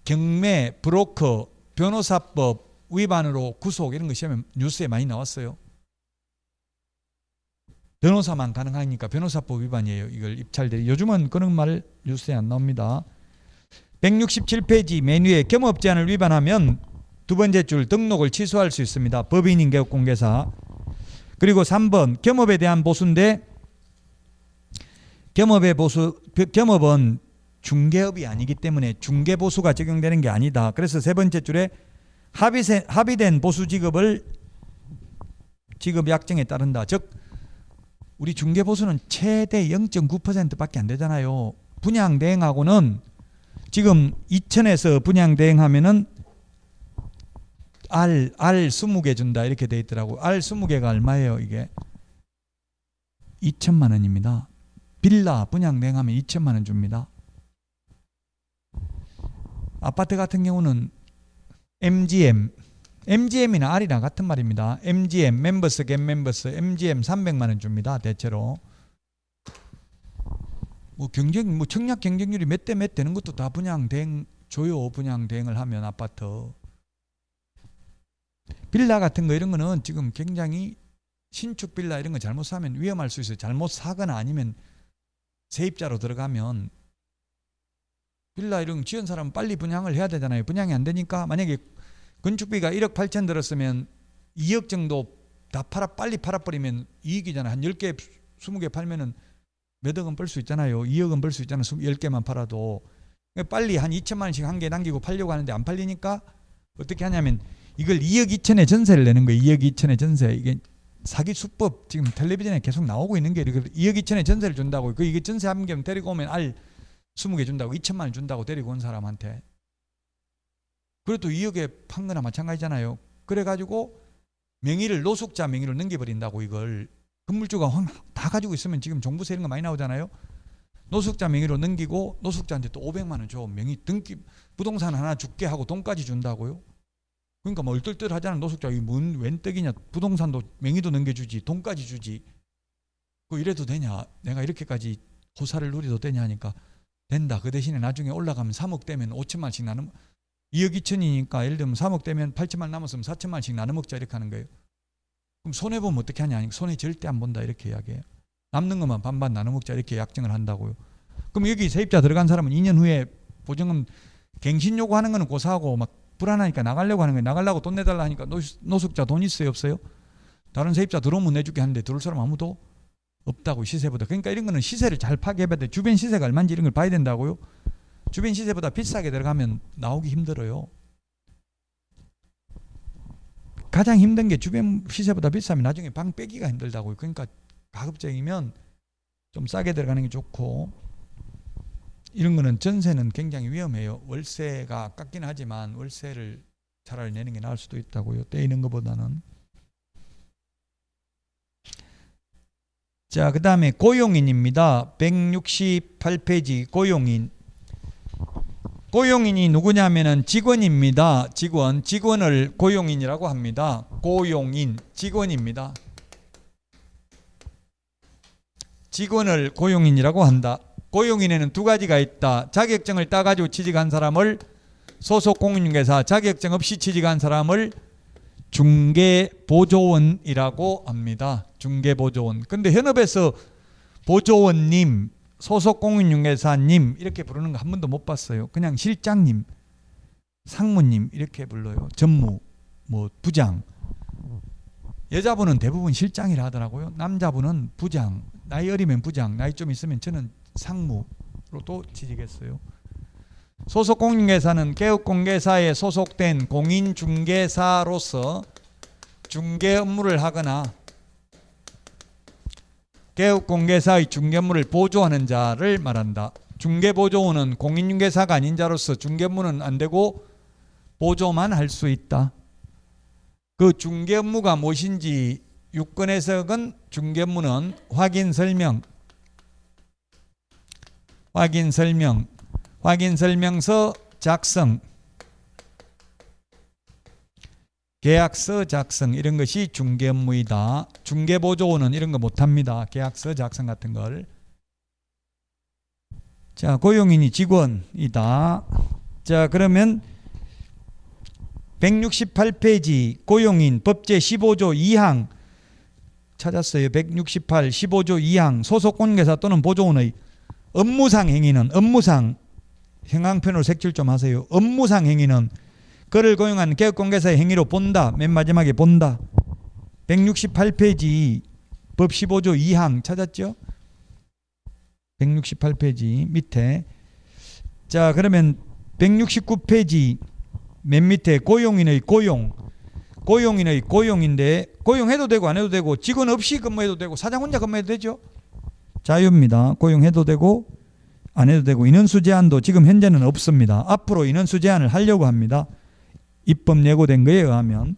경매, 브로커, 변호사법 위반으로 구속 이런 거 시험에 뉴스에 많이 나왔어요. 변호사만 가능하니까 변호사법 위반이에요. 이걸 입찰대리. 요즘은 그런 말 뉴스에 안 나옵니다. 167페이지 맨 위에 겸업 제한을 위반하면 두 번째 줄 등록을 취소할 수 있습니다. 법인인 개업공개사. 그리고 3번 겸업에 대한 보수인데 겸업은 중개업이 아니기 때문에 중개보수가 적용되는 게 아니다. 그래서 세 번째 줄에 합의된 보수 지급 약정에 따른다. 즉 우리 중개보수는 최대 0.9%밖에 안 되잖아요. 분양대행하고는 지금 2천에서 분양대행하면은 R 20개 준다 이렇게 돼 있더라고. R 20개가 얼마예요 이게? 2천만 원입니다. 빌라 분양대행하면 2천만 원 줍니다. 아파트 같은 경우는 MGM이나 R이랑 같은 말입니다. MGM 멤버스 갭 멤버스 MGM 300만 원 줍니다. 대체로. 뭐 청약 경쟁률이 몇 대 몇 되는 것도 다 분양대행 줘요. 분양대행을 하면 아파트. 빌라 같은 거 이런 거는 지금 굉장히 신축 빌라 이런 거 잘못 사면 위험할 수 있어요. 잘못 사거나 아니면 세입자로 들어가면 빌라 이런 거 지은 사람은 빨리 분양을 해야 되잖아요. 분양이 안 되니까 만약에 건축비가 1억 8천 들었으면 2억 정도 다 빨리 팔아버리면 이익이잖아요. 한 10개, 20개 팔면은 몇 억은 벌 수 있잖아요. 2억은 벌 수 있잖아요. 10개만 팔아도. 빨리 한 2천만 원씩 한 개 남기고 팔려고 하는데 안 팔리니까 어떻게 하냐면 이걸 2억 2천에 전세를 내는 거예요. 2억 2천에 전세. 이게 사기 수법 지금 텔레비전에 계속 나오고 있는 게 2억 2천에 전세를 준다고. 이게 전세 한 개 데리고 오면 R 20개 준다고 2천만 원 준다고 데리고 온 사람한테. 그래도 2억에 판 거나 마찬가지잖아요. 그래가지고 명의를 노숙자 명의로 넘겨버린다고. 이걸 건물주가 다 가지고 있으면 지금 종부세 이런 거 많이 나오잖아요. 노숙자 명의로 넘기고 노숙자한테 또 500만 원 줘. 명의 등기 부동산 하나 줄게 하고 돈까지 준다고요. 그러니까 뭐 얼떨떨하잖아. 노숙자 이게 웬 떡이냐. 부동산도 명의도 넘겨주지 돈까지 주지. 그 이래도 되냐. 내가 이렇게까지 호사를 누려도 되냐 하니까 된다. 그 대신에 나중에 올라가면 3억 되면 5천만 원씩 나는 2억 2천이니까 예를 들면 3억 되면 8천만 남았으면 4천만씩 나눠 먹자 이렇게 하는 거예요. 그럼 손해보면 어떻게 하냐? 손해 절대 안 본다 이렇게 이야기해요. 남는 것만 반반 나눠 먹자 이렇게 약정을 한다고요. 그럼 여기 세입자 들어간 사람은 2년 후에 보증금 갱신 요구하는 거는 고사하고 막 불안하니까 나가려고 하는 거예요. 나가려고 돈 내달라 하니까 노숙자 돈 있어요 없어요? 다른 세입자 들어오면 내줄게 하는데 들어올 사람 아무도 없다고 시세보다. 그러니까 이런 거는 시세를 잘 파악해봐야 돼. 주변 시세가 얼마인지 이런 걸 봐야 된다고요. 주변 시세보다 비싸게 들어가면 나오기 힘들어요. 가장 힘든 게 주변 시세보다 비싸면 나중에 방 빼기가 힘들다고요. 그러니까 가급적이면 좀 싸게 들어가는 게 좋고, 이런 거는 전세는 굉장히 위험해요. 월세가 깎긴 하지만 월세를 차라리 내는 게 나을 수도 있다고요. 떼이는 것보다는. 자, 그 다음에 고용인입니다. 168페이지 고용인. 고용인이 누구냐면은 직원입니다. 직원을 고용인이라고 합니다. 고용인, 직원입니다. 직원을 고용인이라고 한다. 고용인에는 두 가지가 있다. 자격증을 따가지고 취직한 사람을 소속 공인중개사, 자격증 없이 취직한 사람을 중개보조원이라고 합니다. 중개보조원. 근데 현업에서 보조원님, 소속 공인중개사님 이렇게 부르는 거 한 번도 못 봤어요. 그냥 실장님, 상무님 이렇게 불러요. 전무, 뭐 부장. 여자분은 대부분 실장이라 하더라고요. 남자분은 부장, 나이 어리면 부장, 나이 좀 있으면 저는 상무로 또 취직했어요. 소속 공인중개사는 개업공개사에 소속된 공인중개사로서 중개 업무를 하거나 개업공개사의 중개 업무를 보조하는 자를 말한다. 중개보조원은 공인중개사가 아닌 자로서 중개 업무는 안 되고 보조만 할 수 있다. 그 중개 업무가 무엇인지 유권 해석은 중개 업무는 확인 설명서 작성, 계약서 작성 이런 것이 중개 업무이다. 중개보조원은 이런 거 못합니다. 계약서 작성 같은 걸. 자, 고용인이 직원이다. 자, 그러면 168페이지 고용인 법제 15조 2항 찾았어요. 168 15조 2항 소속 공인중개사 또는 보조원의 업무상 행위는 형광펜으로 색칠 좀 하세요. 업무상 행위는 그를 고용한 개업공개사의 행위로 본다. 맨 마지막에 본다. 168페이지 법 15조 2항 찾았죠? 168페이지 밑에. 자, 그러면 169페이지 맨 밑에 고용인의 고용인데 고용해도 되고 안 해도 되고 직원 없이 근무해도 되고 사장 혼자 근무해도 되죠. 자유입니다. 고용해도 되고 안 해도 되고 인원수 제한도 지금 현재는 없습니다. 앞으로 인원수 제한을 하려고 합니다. 입법 예고된 거에 의하면.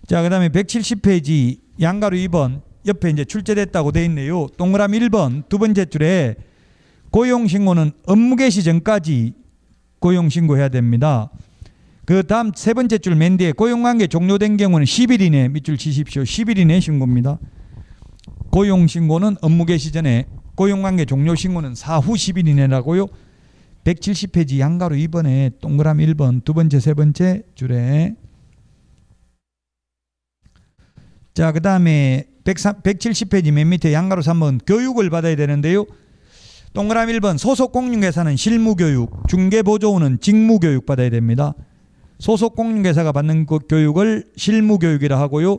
자, 그 다음에 170페이지 양가로 2번 옆에 이제 출제됐다고 돼 있네요. 동그라미 1번 두 번째 줄에 고용신고는 업무 개시 전까지 고용신고해야 됩니다. 그 다음 세 번째 줄 맨 뒤에 고용관계 종료된 경우는 10일 이내 밑줄 치십시오. 10일 이내 신고입니다. 고용신고는 업무 개시 전에, 고용관계 종료 신고는 사후 10일 이내라고요. 170페이지 양가로 2번에 동그라미 1번 두 번째 세 번째 줄에. 자, 그 다음에 170페이지 맨 밑에 양가로 3번 교육을 받아야 되는데요. 동그라미 1번 소속 공인중개사는 실무교육, 중개보조원은 직무교육 받아야 됩니다. 소속 공인중개사가 받는 그 교육을 실무교육이라 하고요.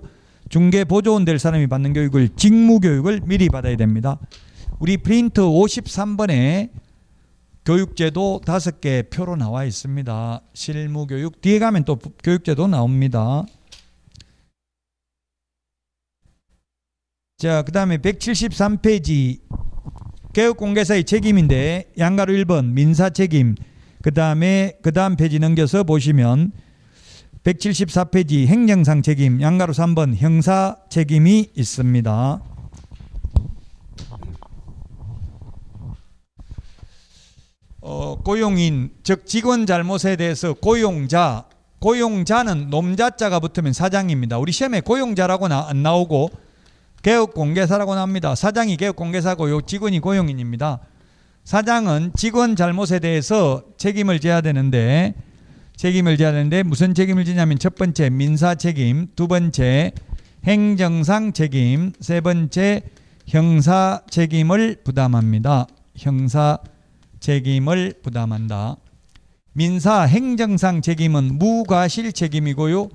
중개보조원 될 사람이 받는 교육을 직무교육을 미리 받아야 됩니다. 우리 프린트 53번에 교육제도 5개 표로 나와 있습니다. 실무교육 뒤에 가면 또 교육제도 나옵니다. 자, 그 다음에 173페이지 개업공개사의 책임인데 양가로 1번 민사책임, 그 다음 페이지 넘겨서 보시면 174페이지 행정상 책임 양가로 3번 형사책임이 있습니다. 고용인 즉 직원 잘못에 대해서 고용자는 놈자자가 붙으면 사장입니다. 우리 시험에 고용자라고 안 나오고 개업공개사라고 나옵니다. 사장이 개업공개사고요. 직원이 고용인입니다. 사장은 직원 잘못에 대해서 책임을 져야 되는데 책임을 져야 되는데 무슨 책임을 지냐면 첫 번째 민사 책임, 두 번째 행정상 책임, 세 번째 형사 책임을 부담합니다. 형사 책임을 부담한다. 민사 행정상 책임은 무과실 책임이고요.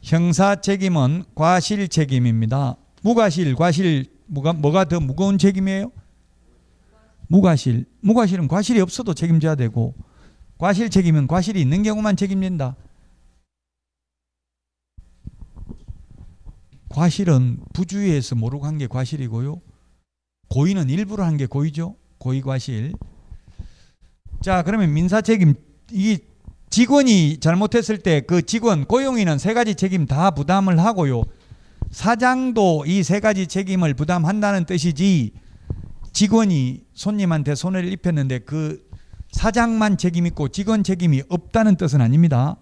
형사 책임은 과실 책임입니다. 무과실, 과실 뭐가 더 무거운 책임이에요? 무과실. 무과실은 과실이 없어도 책임져야 되고 과실 책임은 과실이 있는 경우만 책임진다. 과실은 부주의해서 모르고 한 게 과실이고요. 고의는 일부러 한 게 고의죠. 고의과실. 자, 그러면 민사책임, 이 직원이 잘못했을 때 그 직원, 고용인은 세 가지 책임 다 부담을 하고요. 사장도 이 세 가지 책임을 부담한다는 뜻이지 직원이 손님한테 손해를 입혔는데 그 사장만 책임 있고 직원 책임이 없다는 뜻은 아닙니다.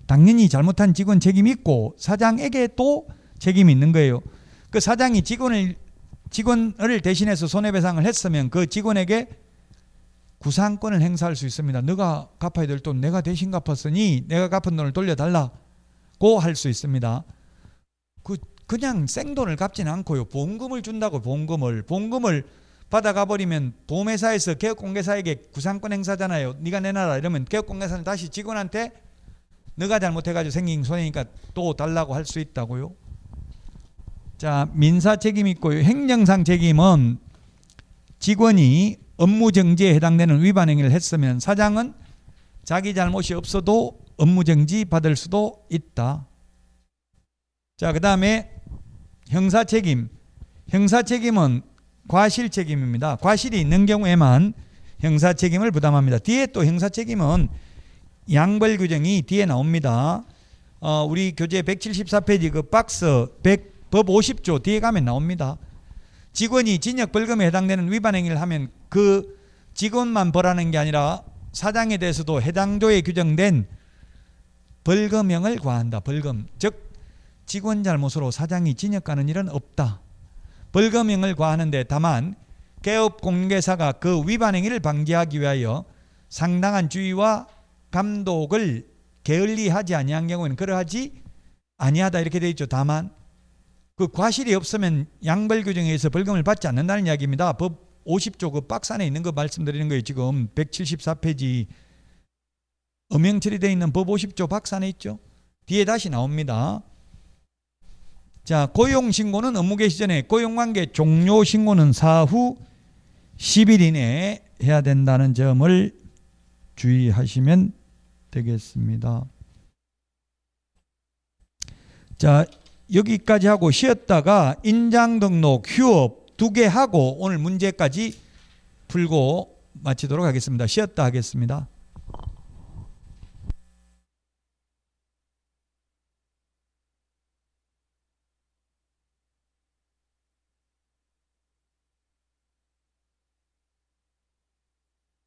당연히 잘못한 직원 책임이 있고 사장에게 또 책임이 있는 거예요. 그 사장이 직원을 대신해서 손해배상을 했으면 그 직원에게 구상권을 행사할 수 있습니다. 너가 갚아야 될 돈 내가 대신 갚았으니 내가 갚은 돈을 돌려달라고 할 수 있습니다. 그냥 생돈을 갚지는 않고요. 보험금을 준다고 보험금을 받아가 버리면 보험회사에서 개업공개사에게 구상권 행사잖아요. 네가 내놔라 이러면 개업공개사는 다시 직원한테 너가 잘못해가지고 생긴 손해니까 또 달라고 할 수 있다고요. 자, 민사 책임이 있고요. 행정상 책임은 직원이 업무정지에 해당되는 위반 행위를 했으면 사장은 자기 잘못이 없어도 업무정지 받을 수도 있다. 자, 그 다음에 형사책임. 형사책임은 과실책임입니다. 과실이 있는 경우에만 형사책임을 부담합니다. 뒤에 또 형사책임은 양벌 규정이 뒤에 나옵니다. 우리 교재 174페이지 그 박스 법 50조 뒤에 가면 나옵니다. 직원이 징역 벌금에 해당되는 위반 행위를 하면 그 직원만 벌하는 게 아니라 사장에 대해서도 해당 조에 규정된 벌금형을 과한다. 벌금. 즉 직원 잘못으로 사장이 징역 가는 일은 없다. 벌금형을 과하는데 다만 개업공개사가 그 위반 행위를 방지하기 위하여 상당한 주의와 감독을 게을리하지 아니한 경우에는 그러하지 아니하다 이렇게 되어 있죠. 다만 그 과실이 없으면 양벌 규정에 의해서 벌금을 받지 않는다는 이야기입니다. 법 50조 그 박스 안에 있는 거 말씀드리는 거예요. 지금 174페이지 엄형 처리되어 있는 법 50조 박스 안에 있죠. 뒤에 다시 나옵니다. 자, 고용신고는 업무 개시 전에, 고용관계 종료 신고는 사후 10일 이내에 해야 된다는 점을 주의하시면 되겠습니다. 자, 여기까지 하고 쉬었다가 인장 등록, 휴업 2개 하고 오늘 문제까지 풀고 마치도록 하겠습니다. 쉬었다 하겠습니다.